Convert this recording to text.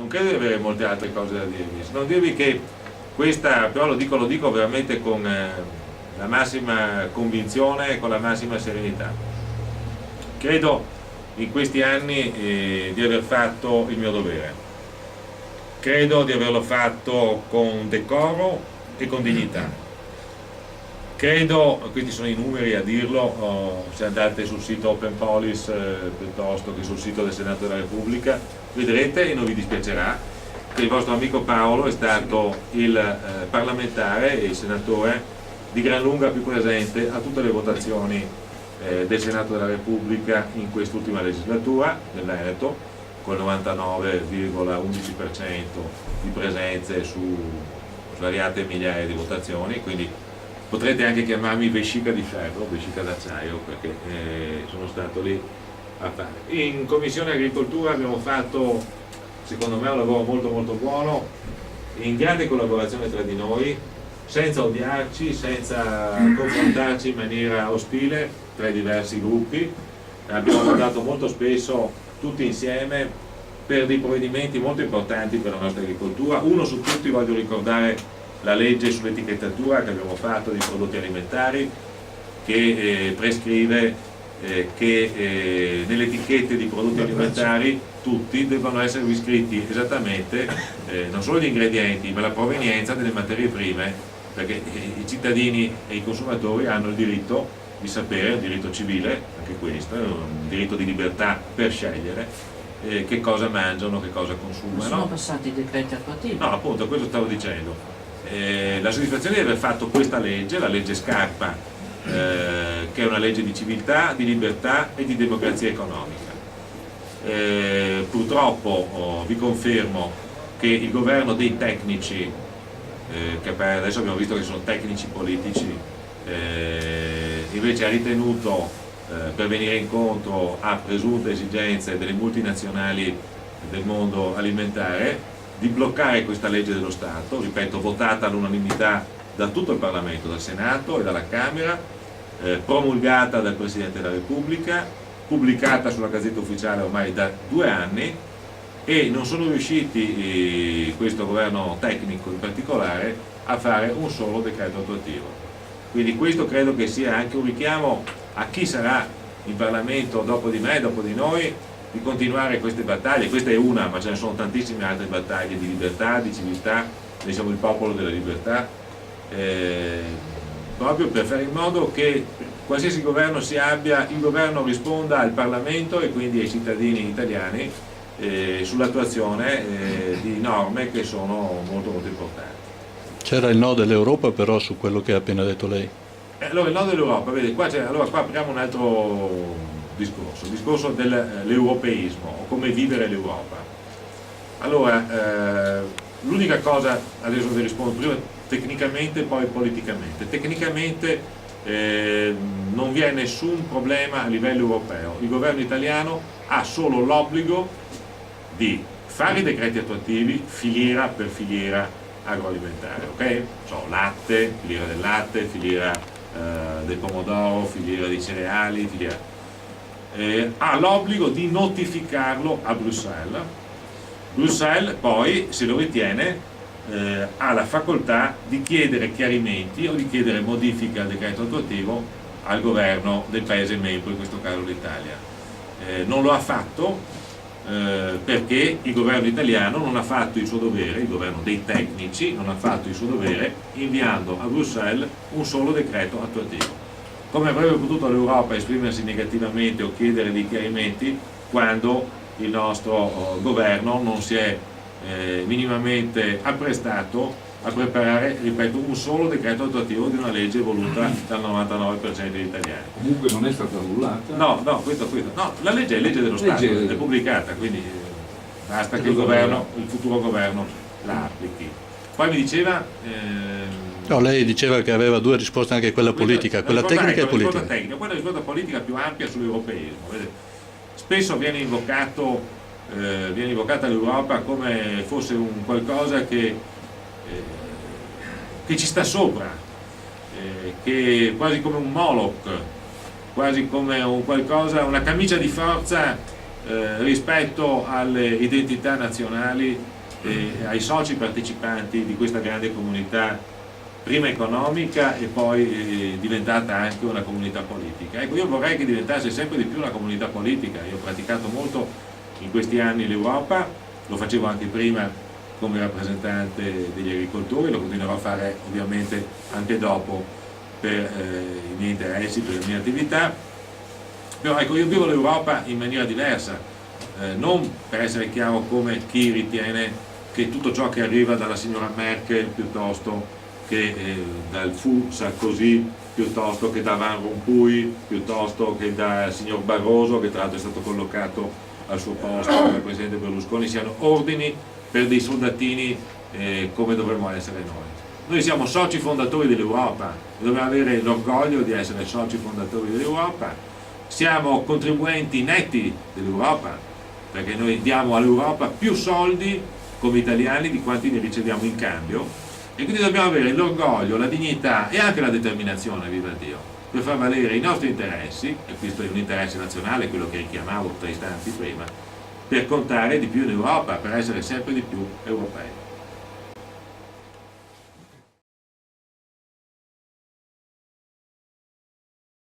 non credo di avere molte altre cose da dirvi, se non dirvi che questa, però lo dico veramente con la massima convinzione e con la massima serenità. Credo in questi anni di aver fatto il mio dovere, credo di averlo fatto con decoro e con dignità. Credo, questi sono i numeri a dirlo, se andate sul sito Open Police piuttosto che sul sito del Senato della Repubblica, vedrete e non vi dispiacerà che il vostro amico Paolo è stato il parlamentare e il senatore di gran lunga più presente a tutte le votazioni del Senato della Repubblica in quest'ultima legislatura del Veneto, col 99,11% di presenze su svariate migliaia di votazioni, quindi potrete anche chiamarmi vescica di ferro, vescica d'acciaio, perché sono stato lì a fare. In Commissione Agricoltura abbiamo fatto, secondo me, un lavoro molto molto buono, in grande collaborazione tra di noi, senza odiarci, senza confrontarci in maniera ostile tra i diversi gruppi. Abbiamo lavorato molto spesso tutti insieme per dei provvedimenti molto importanti per la nostra agricoltura. Uno su tutti voglio ricordare la legge sull'etichettatura che abbiamo fatto dei prodotti alimentari, che prescrive che nelle etichette di prodotti alimentari tutti devono essere iscritti esattamente non solo gli ingredienti ma la provenienza delle materie prime, perché i cittadini e i consumatori hanno il diritto di sapere, il diritto civile, anche questo, un diritto di libertà per scegliere che cosa mangiano, che cosa consumano. Non sono passati i decreti attuativi? No, appunto, questo stavo dicendo. La soddisfazione di aver fatto questa legge, la legge Scarpa, che è una legge di civiltà, di libertà e di democrazia economica. Purtroppo vi confermo che il governo dei tecnici, che per adesso abbiamo visto che sono tecnici politici, invece ha ritenuto, per venire incontro a presunte esigenze delle multinazionali del mondo alimentare, di bloccare questa legge dello Stato, ripeto, votata all'unanimità da tutto il Parlamento, dal Senato e dalla Camera, promulgata dal Presidente della Repubblica, pubblicata sulla Gazzetta Ufficiale ormai da 2 anni, e non sono riusciti, questo governo tecnico in particolare, a fare un solo decreto attuativo. Quindi questo credo che sia anche un richiamo a chi sarà in Parlamento dopo di me, dopo di noi, di continuare queste battaglie. Questa è una, ma ce ne sono tantissime altre battaglie di libertà, di civiltà. Noi siamo il popolo della libertà, proprio per fare in modo che qualsiasi governo si abbia, il governo risponda al Parlamento e quindi ai cittadini italiani sull'attuazione di norme che sono molto molto importanti. C'era il no dell'Europa però su quello che ha appena detto lei. Allora il no dell'Europa, vedi, qua apriamo un altro discorso, il discorso dell'europeismo, o come vivere l'Europa. Allora, l'unica cosa, adesso vi rispondo prima tecnicamente poi politicamente. Tecnicamente non vi è nessun problema a livello europeo, il governo italiano ha solo l'obbligo di fare i decreti attuativi filiera per filiera agroalimentare, ok? So, latte, filiera del latte, filiera del pomodoro, filiera dei cereali, filiera ha l'obbligo di notificarlo a Bruxelles. Bruxelles poi, se lo ritiene, ha la facoltà di chiedere chiarimenti o di chiedere modifiche al decreto attuativo al governo del paese membro, in questo caso l'Italia. Non lo ha fatto perché il governo italiano non ha fatto il suo dovere, il governo dei tecnici non ha fatto il suo dovere inviando a Bruxelles un solo decreto attuativo. Come avrebbe potuto l'Europa esprimersi negativamente o chiedere dei chiarimenti quando il nostro governo non si è minimamente apprestato a preparare, ripeto, un solo decreto attuativo di una legge voluta dal 99% degli italiani. Comunque non è stata annullata? No, no, la legge è legge dello Stato, è pubblicata, quindi basta che il futuro governo la applichi. Poi mi diceva... No, lei diceva che aveva 2 risposte, anche quella politica, quella tecnica e politica. Poi la risposta politica più ampia sull'europeismo. Spesso viene invocata l'Europa come fosse un qualcosa che ci sta sopra, che quasi come un Moloch, quasi come un qualcosa, una camicia di forza rispetto alle identità nazionali ai soci partecipanti di questa grande comunità, prima economica e poi diventata anche una comunità politica. Ecco, io vorrei che diventasse sempre di più una comunità politica. Io ho praticato molto in questi anni l'Europa, lo facevo anche prima come rappresentante degli agricoltori, lo continuerò a fare ovviamente anche dopo per i miei interessi, per le mie attività. Però ecco, io vivo l'Europa in maniera diversa, non per essere chiaro come chi ritiene che tutto ciò che arriva dalla signora Merkel piuttosto che dal fu Sarkozy, piuttosto che da Van Rompuy, piuttosto che dal signor Barroso, che tra l'altro è stato collocato al suo posto dal presidente Berlusconi, siano ordini per dei soldatini come dovremmo essere noi. Noi siamo soci fondatori dell'Europa, dobbiamo avere l'orgoglio di essere soci fondatori dell'Europa, siamo contribuenti netti dell'Europa, perché noi diamo all'Europa più soldi come italiani di quanti ne riceviamo in cambio, e quindi dobbiamo avere l'orgoglio, la dignità e anche la determinazione, viva Dio, per far valere i nostri interessi, e questo è un interesse nazionale, quello che richiamavo tra istanti prima, per contare di più in Europa, per essere sempre di più europei.